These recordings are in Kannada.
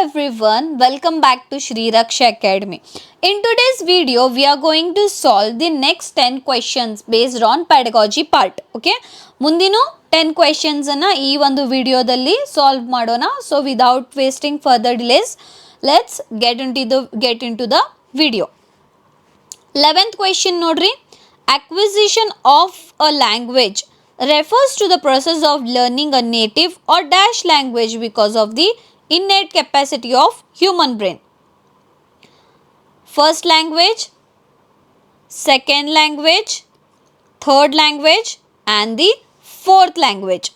everyone, welcome back to Shri Raksha Academy. In today's video, we are going to solve the next 10 questions based on pedagogy part. Okay, ಮುಂದಿನ 10 questions ಅನ್ನ ಈ ಒಂದು ವಿಡಿಯೋದಲ್ಲಿ ಸಾಲ್ವ್ ಮಾಡೋಣ. So without wasting further delays, let's get into the video. 11th question ನೋಡ್ರಿ. Acquisition of a language refers to the process of learning a native or dash language because of the innate capacity of human brain. First language, second language, third language and the fourth language.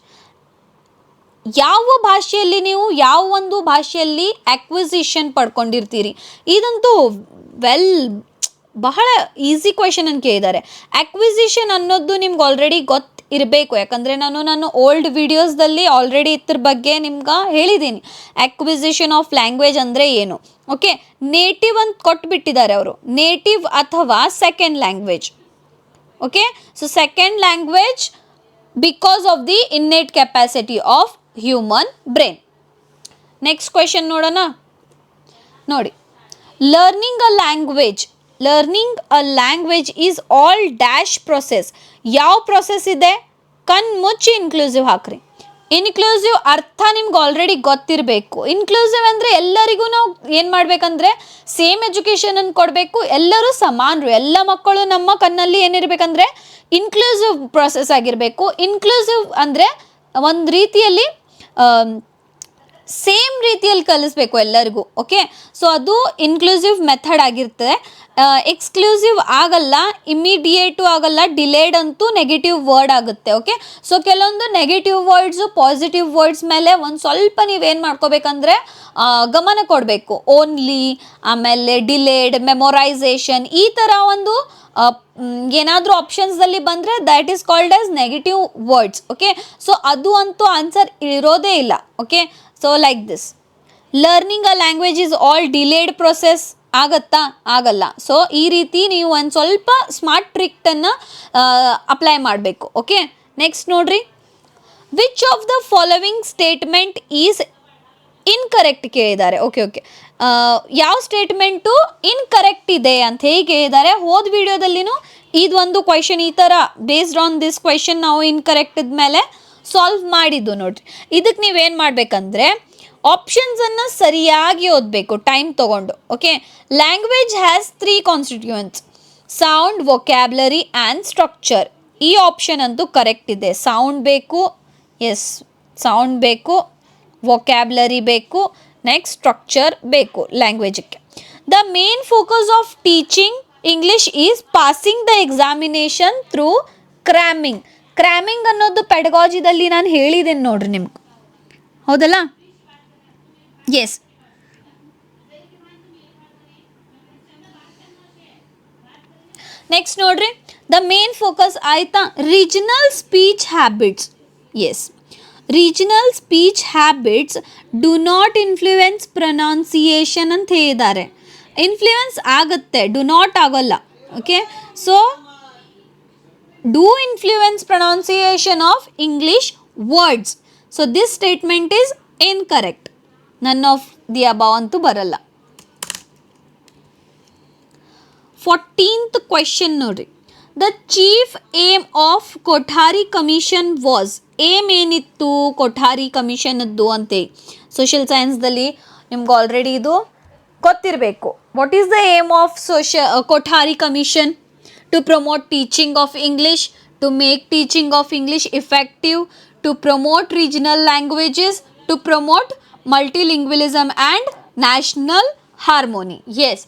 ಯಾವ ಭಾಷೆಯಲ್ಲಿ ನೀವು ಯಾವ ಒಂದು ಭಾಷೆಯಲ್ಲಿ ಅಕ್ವಿಸಿಷನ್ ಪಡ್ಕೊಂಡಿರ್ತೀರಿ, ಇದಂತೂ ಬಹಳ ಈಸಿ ಕ್ವೆಶನ್ ಅಂತ ಕೇಳಿದ್ದಾರೆ. ಅಕ್ವಿಸಿಷನ್ ಅನ್ನೋದು ನಿಮ್ಗೆ ಆಲ್ರೆಡಿ ಇರಬೇಕು, ಯಾಕಂದರೆ ನಾನು ಓಲ್ಡ್ ವಿಡಿಯೋಸ್ದಲ್ಲಿ ಆಲ್ರೆಡಿ ಇದ್ರ ಬಗ್ಗೆ ನಿಮ್ಗೆ ಹೇಳಿದ್ದೀನಿ. ಅಕ್ವಿಸಿಷನ್ ಆಫ್ ಲ್ಯಾಂಗ್ವೇಜ್ ಅಂದರೆ ಏನು. ಓಕೆ, ನೇಟಿವ್ ಅಂತ ಕೊಟ್ಬಿಟ್ಟಿದ್ದಾರೆ ಅವರು, ನೇಟಿವ್ ಅಥವಾ second language. Okay, so second language because of the innate capacity of human brain. Next question ನೋಡೋಣ. ನೋಡಿ, learning a language is all dash process. ಯಾವ ಪ್ರೊಸೆಸ್ ಇದೆ? ಮುಚ್ಚಿ ಇನ್ಕ್ಲೂಸಿವ್ ಹಾಕ್ರಿ. ಇನ್ಕ್ಲೂಸಿವ್ ಅರ್ಥ ನಿಮ್ಗೆ ಆಲ್ರೆಡಿ ಗೊತ್ತಿರಬೇಕು. ಇನ್ಕ್ಲೂಸಿವ್ ಅಂದರೆ ಎಲ್ಲರಿಗೂ ನಾವು ಏನು ಮಾಡಬೇಕಂದ್ರೆ ಸೇಮ್ ಎಜುಕೇಷನನ್ನು ಕೊಡಬೇಕು, ಎಲ್ಲರೂ ಸಮಾನರು, ಎಲ್ಲ ಮಕ್ಕಳು ನಮ್ಮ ಕಣ್ಣಲ್ಲಿ ಏನಿರಬೇಕಂದ್ರೆ ಇನ್ಕ್ಲೂಸಿವ್ ಪ್ರೊಸೆಸ್ ಆಗಿರಬೇಕು. ಇನ್ಕ್ಲೂಸಿವ್ ಅಂದರೆ ಒಂದು ರೀತಿಯಲ್ಲಿ ಸೇಮ್ ರೀತಿಯಲ್ಲಿ ಕಲಿಸ್ಬೇಕು ಎಲ್ಲರಿಗೂ. ಓಕೆ, ಸೊ ಅದು ಇನ್ಕ್ಲೂಸಿವ್ ಮೆಥಡ್ ಆಗಿರ್ತದೆ. ಎಕ್ಸ್ಕ್ಲೂಸಿವ್ ಆಗಲ್ಲ, ಇಮಿಡಿಯೇಟು ಆಗಲ್ಲ, ಡಿಲೇಡ್ ಅಂತೂ ನೆಗೆಟಿವ್ ವರ್ಡ್ ಆಗುತ್ತೆ. ಓಕೆ, ಸೊ ಕೆಲವೊಂದು ನೆಗೆಟಿವ್ ವರ್ಡ್ಸು ಪಾಸಿಟಿವ್ ವರ್ಡ್ಸ್ ಮೇಲೆ ಒಂದು ಸ್ವಲ್ಪ ನೀವೇನು ಮಾಡ್ಕೋಬೇಕಂದ್ರೆ ಗಮನ ಕೊಡಬೇಕು. ಓನ್ಲಿ, ಆಮೇಲೆ ಡಿಲೇಡ್, ಮೆಮೊರೈಸೇಷನ್, ಈ ಥರ ಒಂದು ಏನಾದರೂ ಆಪ್ಷನ್ಸ್ದಲ್ಲಿ ಬಂದರೆ that is called as negative words. Okay, so ಅದು ಅಂತೂ ಆನ್ಸರ್ ಇರೋದೇ ಇಲ್ಲ. Okay, so like this, learning a language is all delayed process ಆಗತ್ತಾ? ಆಗಲ್ಲ. ಸೊ ಈ ರೀತಿ ನೀವು ಒಂದು ಸ್ವಲ್ಪ ಸ್ಮಾರ್ಟ್ ಟ್ರಿಕ್ಟನ್ನು ಅಪ್ಲೈ ಮಾಡಬೇಕು. ಓಕೆ, ನೆಕ್ಸ್ಟ್ ನೋಡ್ರಿ. Which of the following statement is incorrect ಕೇಳಿದ್ದಾರೆ. ಓಕೆ, ಯಾವ ಸ್ಟೇಟ್ಮೆಂಟು ಇನ್ಕರೆಕ್ಟ್ ಇದೆ ಅಂತ ಹೇಗೆ ಕೇಳಿದ್ದಾರೆ. ಹೋದ ವಿಡಿಯೋದಲ್ಲಿನೂ ಇದೊಂದು ಕ್ವೆಶನ್ ಈ ಥರ ಬೇಸ್ಡ್ ಆನ್ ದಿಸ್ ಕ್ವೆಶನ್ ನಾವು ಇನ್ಕರೆಕ್ಟ್ ಮೇಲೆ ಸಾಲ್ವ್ ಮಾಡಿದ್ದು ನೋಡ್ರಿ. ಇದಕ್ಕೆ ನೀವೇನು ಮಾಡಬೇಕಂದ್ರೆ ಆಪ್ಷನ್ಸನ್ನು ಸರಿಯಾಗಿ ಓದಬೇಕು ಟೈಮ್ ತೊಗೊಂಡು. Okay, language has 3 constituents: sound, vocabulary and structure. ಈ ಆಪ್ಷನ್ ಅಂತೂ ಕರೆಕ್ಟ್ ಇದೆ. ಸೌಂಡ್ ಬೇಕು, ಎಸ್ ಸೌಂಡ್ ಬೇಕು, ವೊಕ್ಯಾಬ್ಲರಿ ಬೇಕು, ನೆಕ್ಸ್ಟ್ ಸ್ಟ್ರಕ್ಚರ್ ಬೇಕು ಲ್ಯಾಂಗ್ವೇಜಿಗೆ. The main focus of teaching English is passing the examination through cramming. Cramming ಅನ್ನೋದು ಪೆಡಗಾಜಿದಲ್ಲಿ ನಾನು ಹೇಳಿದ್ದೀನಿ ನೋಡ್ರಿ ನಿಮ್ಗೆ, ಹೌದಲ್ಲ? ಎಸ್, ನೆಕ್ಸ್ಟ್ ನೋಡ್ರಿ. ದ ಮೇನ್ ಫೋಕಸ್ ಆಯ್ತಾ? Regional speech habits. Yes, regional speech habits do not influence pronunciation ಅಂತ ಹೇಳಿದ್ದಾರೆ. ಇನ್ಫ್ಲೂಯೆನ್ಸ್ ಆಗುತ್ತೆ, ಡು ನಾಟ್ ಆಗೋಲ್ಲ. Okay, so do influence pronunciation of English words. So this statement is incorrect. None of the above antu baralla. 14th question nodri. The chief aim of Kothari Commission was. Aim ಏನਿತ್ತು ಕೊಠಾರಿ ಕಮಿಷನ್ ಅದ್ದು ಅಂತೆ. ಸೋಷಿಯಲ್ ಸೈನ್ಸ್ದಲ್ಲಿ ನಿಮ್ಗೆ ಆಲ್ರೆಡಿ ಇದು ಗೊತ್ತಿರಬೇಕು. What is the aim of Kothari commission? To promote teaching of English, to make teaching of English effective, to promote regional languages, to promote multilingualism and national harmony. Yes,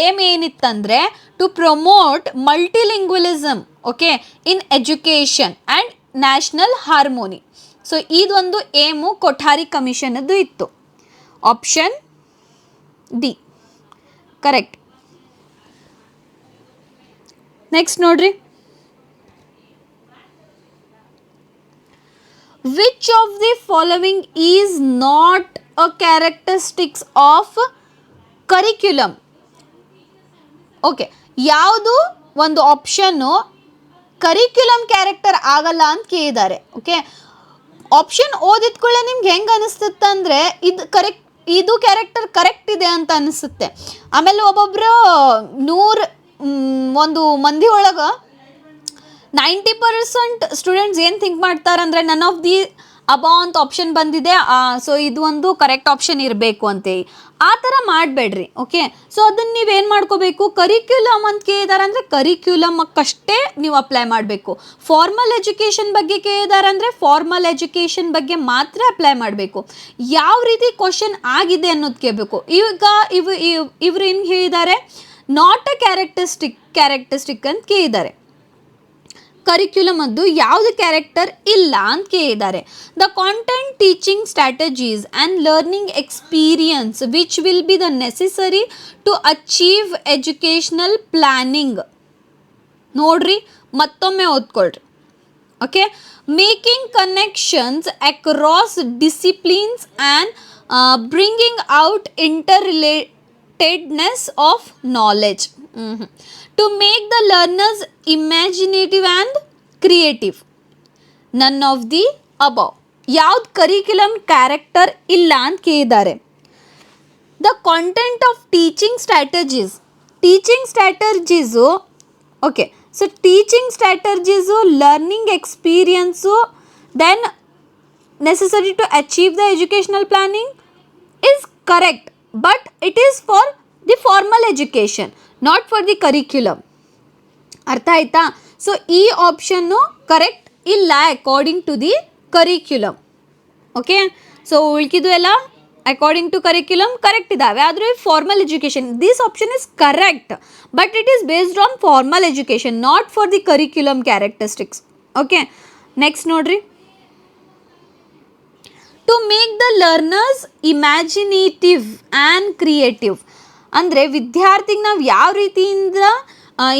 aim ಏನಿತ್ತಂದರೆ to promote multilingualism, okay, in education and national harmony. So ಇದೊಂದು ಏಮು ಕೊಠಾರಿ ಕಮಿಷನದ್ದು ಇತ್ತು. Option D correct. ನೆಕ್ಸ್ಟ್ ನೋಡ್ರಿ. Which of the following is not a characteristics of curriculum? Okay, ಯಾವುದು ಒಂದು ಆಪ್ಷನ್ನು ಕರಿಕ್ಯುಲಮ್ ಕ್ಯಾರೆಕ್ಟರ್ ಆಗಲ್ಲ ಅಂತ ಕೇಳಿದ್ದಾರೆ. ಓಕೆ, ಆಪ್ಷನ್ ಓದಿದ ಕೂಡಲೇ ನಿಮ್ಗೆ ಹೆಂಗೆ ಅನಿಸ್ತಂದ್ರೆ ಇದು ಇದು ಕ್ಯಾರೆಕ್ಟರ್ ಕರೆಕ್ಟ್ ಇದೆ ಅಂತ ಅನಿಸುತ್ತೆ. ಆಮೇಲೆ ಒಬ್ಬೊಬ್ಬರು 100 ಒಂದು ಮಂದಿ ಒಳಗೆ 90% ಸ್ಟೂಡೆಂಟ್ಸ್ ಏನು ಥಿಂಕ್ ಮಾಡ್ತಾರಂದ್ರೆ ನನ್ ಆಫ್ ದಿ ಅಬಾ ಅಂತ ಆಪ್ಷನ್ ಬಂದಿದೆ, ಸೊ ಇದು ಒಂದು ಕರೆಕ್ಟ್ ಆಪ್ಷನ್ ಇರಬೇಕು ಅಂತೇಳಿ. ಆ ಥರ ಮಾಡಬೇಡ್ರಿ. ಓಕೆ, ಸೊ ಅದನ್ನು ನೀವೇನು ಮಾಡ್ಕೋಬೇಕು, ಕರಿಕ್ಯುಲಮ್ ಅಂತ ಕೇಳಿದಾರೆ ಅಂದರೆ ಕರಿಕ್ಯುಲಮಕ್ಕಷ್ಟೇ ನೀವು ಅಪ್ಲೈ ಮಾಡಬೇಕು. ಫಾರ್ಮಲ್ ಎಜುಕೇಷನ್ ಬಗ್ಗೆ ಕೇಳಿದಾರೆ ಅಂದರೆ ಫಾರ್ಮಲ್ ಎಜುಕೇಷನ್ ಬಗ್ಗೆ ಮಾತ್ರ ಅಪ್ಲೈ ಮಾಡಬೇಕು. ಯಾವ ರೀತಿ ಕ್ವಶನ್ ಆಗಿದೆ ಅನ್ನೋದು ಕೇಳಬೇಕು. ಈಗ ಇವರು ಏನು ಹೇಳಿದ್ದಾರೆ, ನಾಟ್ ಅ ಕ್ಯಾರೆಕ್ಟರಿಸ್ಟಿಕ್ ಅಂತ ಕೇಳಿದ್ದಾರೆ. ಕರಿಕ್ಯುಲಮ್ ಅದು ಯಾವುದು ಕ್ಯಾರೆಕ್ಟರ್ ಇಲ್ಲ ಅಂತ ಕೇಳಿದ್ದಾರೆ. The content, teaching strategies and learning experience which will be the necessary to achieve educational planning. ನೋಡ್ರಿ, ಮತ್ತೊಮ್ಮೆ ಓದ್ಕೊಳ್ರಿ. Okay, making connections across disciplines and bringing out interrelatedness of knowledge to make the learners imaginative and creative. None of the above. ಯಾವ್ದು ಕರಿಕ್ಯುಲಮ್ ಕ್ಯಾರೆಕ್ಟರ್ ಇಲ್ಲ ಅಂತ ಕೇಳಿದ್ದಾರೆ. The content of teaching strategies okay, so teaching strategies, learning experiences, then necessary to achieve the educational planning is correct, but it is for the formal education, not for the curriculum. ಅರ್ಥ ಆಯ್ತಾ? ಸೊ ಈ ಆಪ್ಷನ್ನು ಕರೆಕ್ಟ್ ಇಲ್ಲ according to the curriculum. Okay, so ಉಳ್ಕಿದ್ದು ಎಲ್ಲ ಅಕಾರ್ಡಿಂಗ್ ಟು ಕರಿಕ್ಯುಲಮ್ ಕರೆಕ್ಟ್ ಇದ್ದಾವೆ. ಆದರೆ formal education, this option is correct, but it is based on formal education, not for the curriculum characteristics. Okay, next ನೋಡ್ರಿ. To make the learners imaginative and creative ಅಂದರೆ ವಿದ್ಯಾರ್ಥಿಗೆ ನಾವು ಯಾವ ರೀತಿಯಿಂದ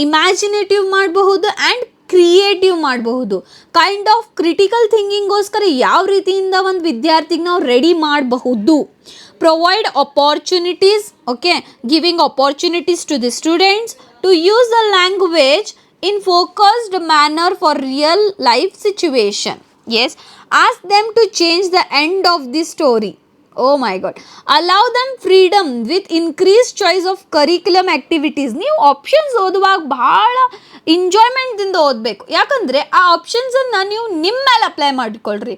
ಇಮ್ಯಾಜಿನೇಟಿವ್ ಮಾಡಬಹುದು ಆ್ಯಂಡ್ ಕ್ರಿಯೇಟಿವ್ ಮಾಡಬಹುದು. ಕೈಂಡ್ ಆಫ್ ಕ್ರಿಟಿಕಲ್ ಥಿಂಕಿಂಗೋಸ್ಕರ ಯಾವ ರೀತಿಯಿಂದ ಒಂದು ವಿದ್ಯಾರ್ಥಿಗೆ ನಾವು ರೆಡಿ ಮಾಡಬಹುದು. Provide opportunities, okay, giving opportunities to the students to use the language in focused manner for real life situation. Yes, ask them to change the end of the story. Oh my god, allow them freedom with increased choice of curriculum activities. ನೀವು ಆಪ್ಷನ್ಸ್ ಓದುವಾಗ ಭಾಳ ಎಂಜಾಯ್ಮೆಂಟ್ದಿಂದ ಓದಬೇಕು. ಯಾಕಂದರೆ ಆ ಆಪ್ಷನ್ಸನ್ನು ನೀವು ನಿಮ್ಮ ಮೇಲೆ ಅಪ್ಲೈ ಮಾಡಿಕೊಳ್ಳ್ರಿ.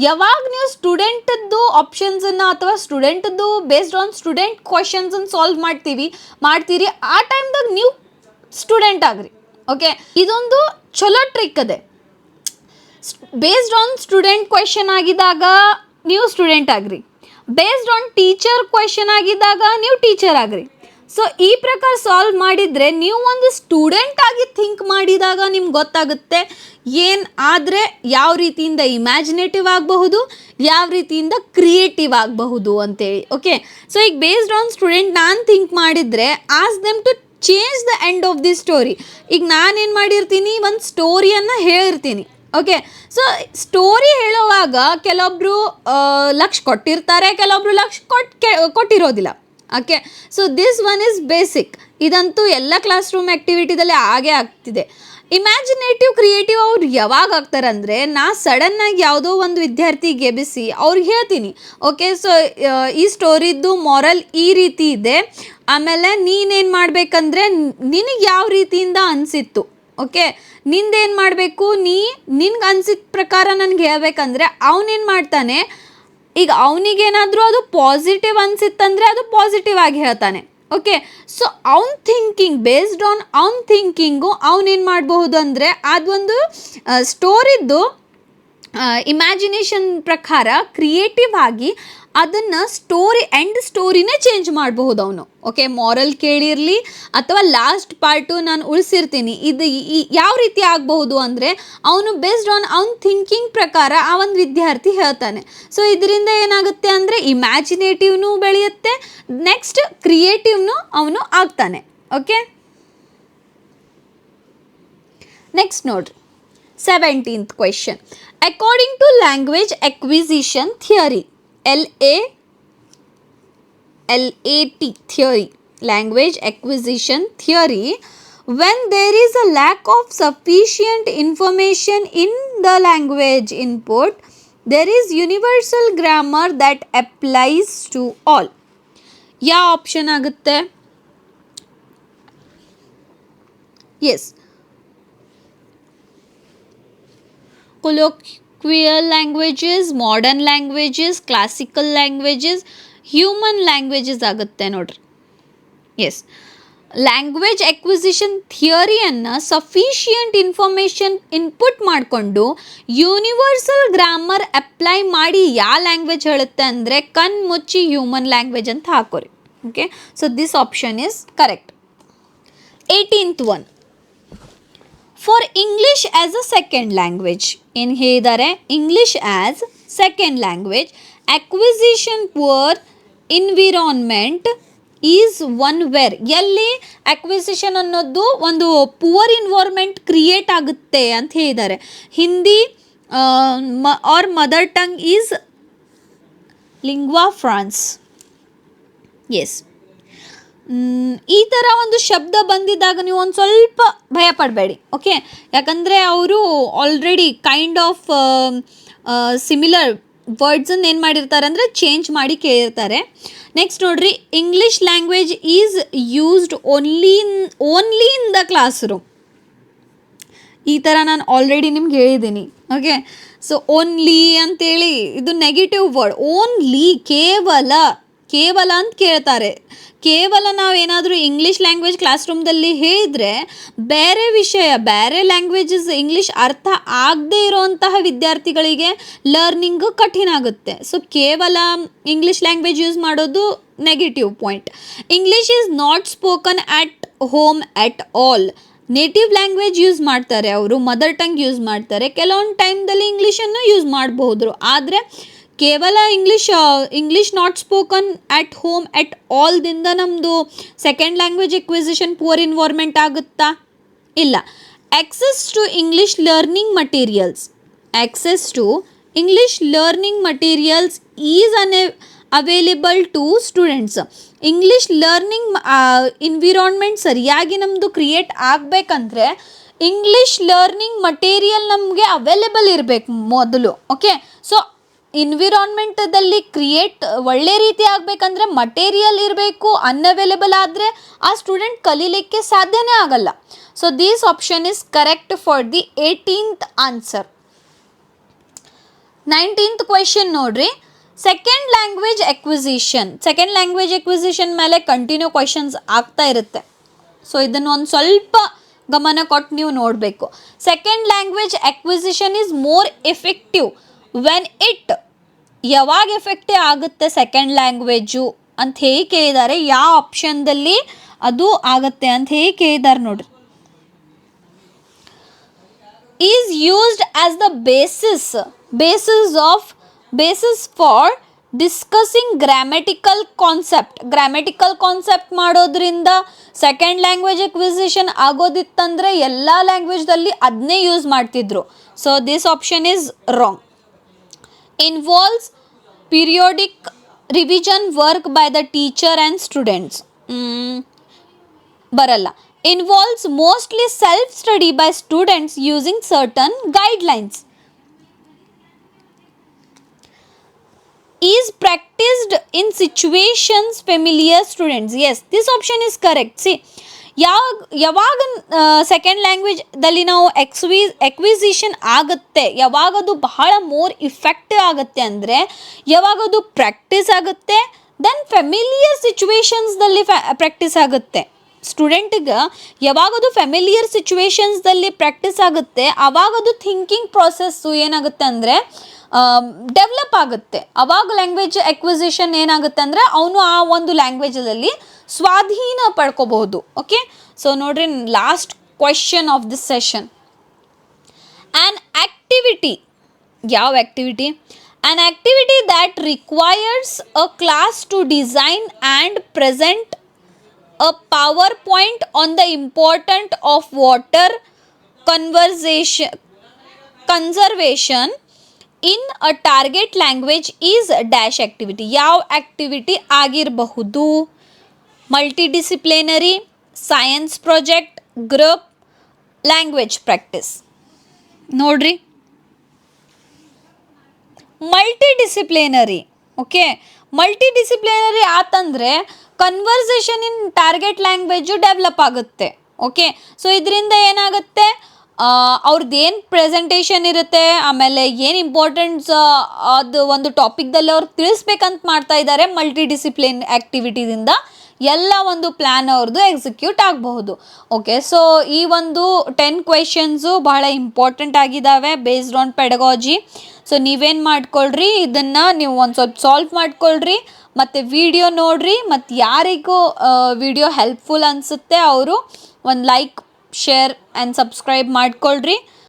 ಯಾವಾಗ ನೀವು ಸ್ಟೂಡೆಂಟದ್ದು ಆಪ್ಷನ್ಸನ್ನು ಅಥವಾ ಸ್ಟೂಡೆಂಟದ್ದು ಬೇಸ್ಡ್ ಆನ್ ಸ್ಟೂಡೆಂಟ್ ಕ್ವಶನ್ಸನ್ನು ಸಾಲ್ವ್ ಮಾಡ್ತೀರಿ, ಆ ಟೈಮ್ದಾಗ ನೀವು ಸ್ಟೂಡೆಂಟ್ ಆಗ್ರಿ. ಓಕೆ, ಇದೊಂದು ಚಲೋ ಟ್ರಿಕ್ ಅದೇ. ಬೇಸ್ಡ್ ಆನ್ ಸ್ಟೂಡೆಂಟ್ ಕ್ವೆಶನ್ ಆಗಿದ್ದಾಗ ನೀವು student agri, based on teacher question ಆಗಿದ್ದಾಗ ನೀವು ಟೀಚರ್ ಆಗ್ರಿ. ಸೊ ಈ ಪ್ರಕಾರ ಸಾಲ್ವ್ ಮಾಡಿದರೆ ನೀವು ಒಂದು ಸ್ಟೂಡೆಂಟ್ ಆಗಿ ಥಿಂಕ್ ಮಾಡಿದಾಗ ನಿಮ್ಗೆ ಗೊತ್ತಾಗುತ್ತೆ ಏನು ಆದರೆ ಯಾವ ರೀತಿಯಿಂದ ಇಮ್ಯಾಜಿನೇಟಿವ್ ಆಗಬಹುದು, ಯಾವ ರೀತಿಯಿಂದ ಕ್ರಿಯೇಟಿವ್ ಆಗಬಹುದು ಅಂತೇಳಿ. ಓಕೆ, ಸೊ ಈಗ ಬೇಸ್ಡ್ ಆನ್ ಸ್ಟೂಡೆಂಟ್ ನಾನು ಥಿಂಕ್ ಮಾಡಿದರೆ ask them to change the end of the story. ಈಗ ನಾನೇನು ಮಾಡಿರ್ತೀನಿ, ಒಂದು ಸ್ಟೋರಿಯನ್ನು ಹೇಳಿರ್ತೀನಿ. ಓಕೆ, ಸೊ ಸ್ಟೋರಿ ಹೇಳುವಾಗ ಕೆಲವೊಬ್ಬರು ಲಕ್ಷ ಕೊಟ್ಟಿರ್ತಾರೆ, ಕೆಲವೊಬ್ಬರು ಲಕ್ಷ ಕೊಟ್ಟಿರೋದಿಲ್ಲ. Okay, so this one is basic. ಇದಂತೂ ಎಲ್ಲ ಕ್ಲಾಸ್ ರೂಮ್ ಆ್ಯಕ್ಟಿವಿಟಿದಲ್ಲಿ ಆಗೇ ಆಗ್ತಿದೆ. ಇಮ್ಯಾಜಿನೇಟಿವ್ ಕ್ರಿಯೇಟಿವ್ ಅವ್ರು ಯಾವಾಗ ಆಗ್ತಾರಂದರೆ, ನಾ ಸಡನ್ನಾಗಿ ಯಾವುದೋ ಒಂದು ವಿದ್ಯಾರ್ಥಿಗೆ ಎಬ್ಬಿಸಿ ಅವ್ರಿಗೆ ಹೇಳ್ತೀನಿ, ಓಕೆ, ಸೊ ಈ ಸ್ಟೋರಿದ್ದು ಮಾರಲ್ ಈ ರೀತಿ ಇದೆ, ಆಮೇಲೆ ನೀನೇನು ಮಾಡಬೇಕಂದ್ರೆ ನಿನಗೆ ಯಾವ ರೀತಿಯಿಂದ ಅನಿಸಿತ್ತು, ಓಕೆ, ನಿಂದೇನು ಮಾಡಬೇಕು, ನಿನ್ಗೆ ಅನಿಸಿದ ಪ್ರಕಾರ ನನಗೆ ಹೇಳ್ಬೇಕಂದ್ರೆ ಅವನೇನು ಮಾಡ್ತಾನೆ, ಈಗ ಅವನಿಗೇನಾದರೂ ಅದು ಪಾಸಿಟಿವ್ ಅನಿಸಿತ್ತಂದರೆ ಅದು ಪಾಸಿಟಿವ್ ಆಗಿ ಹೇಳ್ತಾನೆ. ಓಕೆ, ಸೊ ಅವ್ನ ಥಿಂಕಿಂಗ್ ಬೇಸ್ಡ್ ಆನ್ ಅವ್ನ ಥಿಂಕಿಂಗು ಅವನೇನು ಮಾಡಬಹುದು ಅಂದರೆ ಅದೊಂದು ಸ್ಟೋರಿದ್ದು ಇಮ್ಯಾಜಿನೇಷನ್ ಪ್ರಕಾರ ಕ್ರಿಯೇಟಿವ್ ಆಗಿ ಅದನ್ನು ಎಂಡ್ ಸ್ಟೋರಿನೇ ಚೇಂಜ್ ಮಾಡಬಹುದು ಅವನು. ಓಕೆ, ಮಾರಲ್ ಕೇಳಿರಲಿ ಅಥವಾ ಲಾಸ್ಟ್ ಪಾರ್ಟು ನಾನು ಉಳಿಸಿರ್ತೀನಿ, ಇದು ಯಾವ ರೀತಿ ಆಗಬಹುದು ಅಂದರೆ ಅವನು ಬೇಸ್ಡ್ ಆನ್ ಅವ್ನ ಥಿಂಕಿಂಗ್ ಪ್ರಕಾರ ಆ ಒಂದು ವಿದ್ಯಾರ್ಥಿ ಹೇಳ್ತಾನೆ. ಸೊ ಇದರಿಂದ ಏನಾಗುತ್ತೆ ಅಂದರೆ ಇಮ್ಯಾಜಿನೇಟಿವ್ನೂ ಬೆಳೆಯುತ್ತೆ, ನೆಕ್ಸ್ಟ್ ಕ್ರಿಯೇಟಿವ್ನು ಅವನು ಆಗ್ತಾನೆ. ಓಕೆ, ನೆಕ್ಸ್ಟ್ ನೋಡ್ರಿ 17th question. According to language acquisition theory, LAT theory, language acquisition theory, when there is a lack of sufficient information in the language input, there is universal grammar that applies to all. ಯಾವ ಆಪ್ಷನ್ ಆಗುತ್ತೆ? Yes, colloquial languages, modern languages, classical languages, human languages ಆಗುತ್ತೆ ನೋಡ್ರಿ. ಎಸ್, ಲ್ಯಾಂಗ್ವೇಜ್ ಎಕ್ವಿಸಿಷನ್ ಥಿಯರಿಯನ್ನು ಸಫಿಷಿಯಂಟ್ ಇನ್ಫಾರ್ಮೇಷನ್ ಇನ್ಪುಟ್ ಮಾಡಿಕೊಂಡು ಯೂನಿವರ್ಸಲ್ ಗ್ರಾಮರ್ ಅಪ್ಲೈ ಮಾಡಿ ಯಾವ ಲ್ಯಾಂಗ್ವೇಜ್ ಹೇಳುತ್ತೆ ಅಂದರೆ ಕಣ್ಮುಚ್ಚಿ ಹ್ಯೂಮನ್ ಲ್ಯಾಂಗ್ವೇಜ್ ಅಂತ ಹಾಕೋರಿ. Okay, so this option is correct. 18th one, for English as a second language ಏನು ಹೇಳಿದ್ದಾರೆ? English as second language acquisition poor environment is one where. ಎಲ್ಲಿ ಅಕ್ವಿಸಿಷನ್ ಅನ್ನೋದು ಒಂದು ಪುವರ್ ಇನ್ವಾರ್ಮೆಂಟ್ ಕ್ರಿಯೇಟ್ ಆಗುತ್ತೆ ಅಂತ ಹೇಳಿದ್ದಾರೆ. Hindi or mother tongue is lingua franca. Yes, ಈ ಥರ ಒಂದು ಶಬ್ದ ಬಂದಿದ್ದಾಗ ನೀವು ಒಂದು ಸ್ವಲ್ಪ ಭಯ ಪಡಬೇಡಿ. ಓಕೆ, ಯಾಕಂದರೆ ಅವರು ಆಲ್ರೆಡಿ ಕೈಂಡ್ ಆಫ್ ಸಿಮಿಲರ್ ವರ್ಡ್ಸನ್ನು ಏನು ಮಾಡಿರ್ತಾರೆ ಅಂದರೆ ಚೇಂಜ್ ಮಾಡಿ ಕೇಳಿರ್ತಾರೆ. ನೆಕ್ಸ್ಟ್ ನೋಡ್ರಿ, English language is used only in the class room. ಈ ಥರ ನಾನು ಆಲ್ರೆಡಿ ನಿಮ್ಗೆ ಹೇಳಿದ್ದೀನಿ. ಓಕೆ, ಸೊ ಓನ್ಲಿ ಅಂತೇಳಿ ಇದು ನೆಗೆಟಿವ್ ವರ್ಡ್. ಓನ್ಲಿ ಕೇವಲ ಅಂತ ಕೇಳ್ತಾರೆ. ಕೇವಲ ನಾವೇನಾದರೂ ಇಂಗ್ಲೀಷ್ ಲ್ಯಾಂಗ್ವೇಜ್ ಕ್ಲಾಸ್ ರೂಮ್ದಲ್ಲಿ ಹೇಳಿದರೆ ಬೇರೆ ವಿಷಯ, ಬೇರೆ ಲ್ಯಾಂಗ್ವೇಜಸ್ ಇಂಗ್ಲೀಷ್ ಅರ್ಥ ಆಗದೇ ಇರೋವಂತಹ ವಿದ್ಯಾರ್ಥಿಗಳಿಗೆ ಲರ್ನಿಂಗು ಕಠಿಣ ಆಗುತ್ತೆ. ಸೊ ಕೇವಲ ಇಂಗ್ಲೀಷ್ ಲ್ಯಾಂಗ್ವೇಜ್ ಯೂಸ್ ಮಾಡೋದು negative point. English is not spoken at home at all. Native language use ಮಾಡ್ತಾರೆ ಅವರು, ಮದರ್ ಟಂಗ್ ಯೂಸ್ ಮಾಡ್ತಾರೆ. ಕೆಲವೊಂದು ಟೈಮ್ದಲ್ಲಿ ಇಂಗ್ಲೀಷನ್ನು ಯೂಸ್ ಮಾಡಬಹುದು, ಆದರೆ ಕೇವಲ English not spoken at home at ಆಲ್ದಿಂದ ನಮ್ಮದು second language acquisition poor environment ಆಗುತ್ತಾ? ಇಲ್ಲ. Access to English learning materials is available to students. English learning environment ಸರಿಯಾಗಿ ನಮ್ಮದು ಕ್ರಿಯೇಟ್ ಆಗಬೇಕಂದ್ರೆ ಇಂಗ್ಲೀಷ್ ಲರ್ನಿಂಗ್ ಮಟೀರಿಯಲ್ ನಮಗೆ ಅವೈಲೇಬಲ್ ಇರಬೇಕು ಮೊದಲು. ಓಕೆ, ಸೊ ಎನ್ವಿರಾನ್ಮೆಂಟದಲ್ಲಿ ಕ್ರಿಯೇಟ್ ಒಳ್ಳೆ ರೀತಿ ಆಗಬೇಕಂದ್ರೆ ಮಟೀರಿಯಲ್ ಇರಬೇಕು. ಅನ್ಅವೈಲೇಬಲ್ ಆದರೆ ಆ ಸ್ಟೂಡೆಂಟ್ ಕಲೀಲಿಕ್ಕೆ ಸಾಧ್ಯನೇ ಆಗಲ್ಲ. So this option is correct for the 18th answer. 19th question ನೋಡ್ರಿ, ಸೆಕೆಂಡ್ ಲ್ಯಾಂಗ್ವೇಜ್ ಎಕ್ವಿಸಿಷನ್ ಮೇಲೆ ಕಂಟಿನ್ಯೂ ಕ್ವೆಶನ್ಸ್ ಆಗ್ತಾ ಇರುತ್ತೆ. ಸೊ ಇದನ್ನು ಒಂದು ಸ್ವಲ್ಪ ಗಮನ ಕೊಟ್ಟು ನೀವು ನೋಡಬೇಕು. Second language acquisition is more effective when it. ಯಾವಾಗ ಎಫೆಕ್ಟಿವ್ ಆಗುತ್ತೆ ಸೆಕೆಂಡ್ ಲ್ಯಾಂಗ್ವೇಜು ಅಂತ ಹೇಗೆ ಕೇಳಿದ್ದಾರೆ, ಯಾವ ಆಪ್ಷನ್ದಲ್ಲಿ ಅದು ಆಗುತ್ತೆ ಅಂತ ಹೇಗೆ ಕೇಳಿದ್ದಾರೆ ನೋಡ್ರಿ. Is used as the basis for discussing grammatical concept ಮಾಡೋದ್ರಿಂದ ಸೆಕೆಂಡ್ ಲ್ಯಾಂಗ್ವೇಜ್ ಎಕ್ವಿಸಿಷನ್ ಆಗೋದಿತ್ತಂದರೆ ಎಲ್ಲ ಲ್ಯಾಂಗ್ವೇಜ್ದಲ್ಲಿ ಅದನ್ನೇ ಯೂಸ್ ಮಾಡ್ತಿದ್ರು. So this option is wrong. Involves periodic revision work by the teacher and students. ಬರಲ್ಲ. Involves mostly self study by students using certain guidelines. is practiced in situations familiar students. Yes, this option is correct. See, ಯಾವಾಗ ಸೆಕೆಂಡ್ ಲ್ಯಾಂಗ್ವೇಜ್ದಲ್ಲಿ ನಾವು ಎಕ್ವಿಸಿಷನ್ ಆಗುತ್ತೆ, ಯಾವಾಗದು ಬಹಳ ಮೋರ್ ಇಫೆಕ್ಟಿವ್ ಆಗುತ್ತೆ ಅಂದರೆ ಯಾವಾಗದು ಪ್ರಾಕ್ಟೀಸ್ ಆಗುತ್ತೆ, ದೆನ್ ಫೆಮಿಲಿಯರ್ ಸಿಚುವೇಶನ್ಸ್ದಲ್ಲಿ ಪ್ರಾಕ್ಟೀಸ್ ಆಗುತ್ತೆ. ಸ್ಟೂಡೆಂಟಿಗೆ ಯಾವಾಗದು ಫೆಮಿಲಿಯರ್ ಸಿಚುವೇಶನ್ಸ್ದಲ್ಲಿ ಪ್ರಾಕ್ಟೀಸ್ ಆಗುತ್ತೆ, ಆವಾಗದು ಥಿಂಕಿಂಗ್ ಪ್ರಾಸೆಸ್ಸು ಏನಾಗುತ್ತೆ ಅಂದರೆ ಡೆವಲಪ್ ಆಗುತ್ತೆ. ಅವಾಗ ಲ್ಯಾಂಗ್ವೇಜ್ ಎಕ್ವಿಸಿಷನ್ ಏನಾಗುತ್ತೆ ಅಂದರೆ ಅವನು ಆ ಒಂದು ಲ್ಯಾಂಗ್ವೇಜಲ್ಲಿ ಸ್ವಾಧೀನ ಪಡ್ಕೋಬಹುದು. ಓಕೆ, ಸೊ ನೋಡ್ರಿ, last question of this session. An activity, ಯಾವ activity? An activity that requires a class to design and present a power point on the important of water conservation in a target language is dash activity. ಯಾವ ಆ್ಯಕ್ಟಿವಿಟಿ ಆಗಿರಬಹುದು? Multidisciplinary, science project, group, language practice. ನೋಡ್ರಿ, multi disciplinary. Okay, multi disciplinary ಆತಂದರೆ conversation in target language develop ಆಗುತ್ತೆ. ಓಕೆ, ಸೊ ಇದರಿಂದ ಏನಾಗುತ್ತೆ, ಅವ್ರದ್ದು ಏನು ಪ್ರೆಸೆಂಟೇಷನ್ ಇರುತ್ತೆ, ಆಮೇಲೆ ಏನು ಇಂಪಾರ್ಟೆಂಟ್ಸ್ ಅದು ಒಂದು ಟಾಪಿಕ್ದಲ್ಲಿ ಅವ್ರು ತಿಳಿಸ್ಬೇಕಂತ ಮಾಡ್ತಾ ಇದ್ದಾರೆ, ಮಲ್ಟಿ ಡಿಸಿಪ್ಲಿನ್ ಆ್ಯಕ್ಟಿವಿಟಿದಿಂದ ಎಲ್ಲ ಒಂದು ಪ್ಲ್ಯಾನ್ ಅವ್ರದ್ದು ಎಕ್ಸಿಕ್ಯೂಟ್ ಆಗಬಹುದು. ಓಕೆ, ಸೊ ಈ ಒಂದು 10 ಕ್ವೆಶನ್ಸು ಬಹಳ ಇಂಪಾರ್ಟೆಂಟ್ ಆಗಿದ್ದಾವೆ ಬೇಸ್ಡ್ ಆನ್ ಪೆಡಗಾಜಿ. ಸೊ ನೀವೇನು ಮಾಡ್ಕೊಳ್ರಿ, ಇದನ್ನು ನೀವು ಒಂದು ಸ್ವಲ್ಪ ಸಾಲ್ವ್ ಮಾಡ್ಕೊಳ್ರಿ, ಮತ್ತು ವಿಡಿಯೋ ನೋಡಿರಿ, ಮತ್ತು ಯಾರಿಗೂ ವಿಡಿಯೋ ಹೆಲ್ಪ್ಫುಲ್ ಅನಿಸುತ್ತೆ ಅವರು ಒಂದು ಲೈಕ್, ಶೇರ್ ಆ್ಯಂಡ್ ಸಬ್ಸ್ಕ್ರೈಬ್ ಮಾಡ್ಕೊಳ್ರಿ.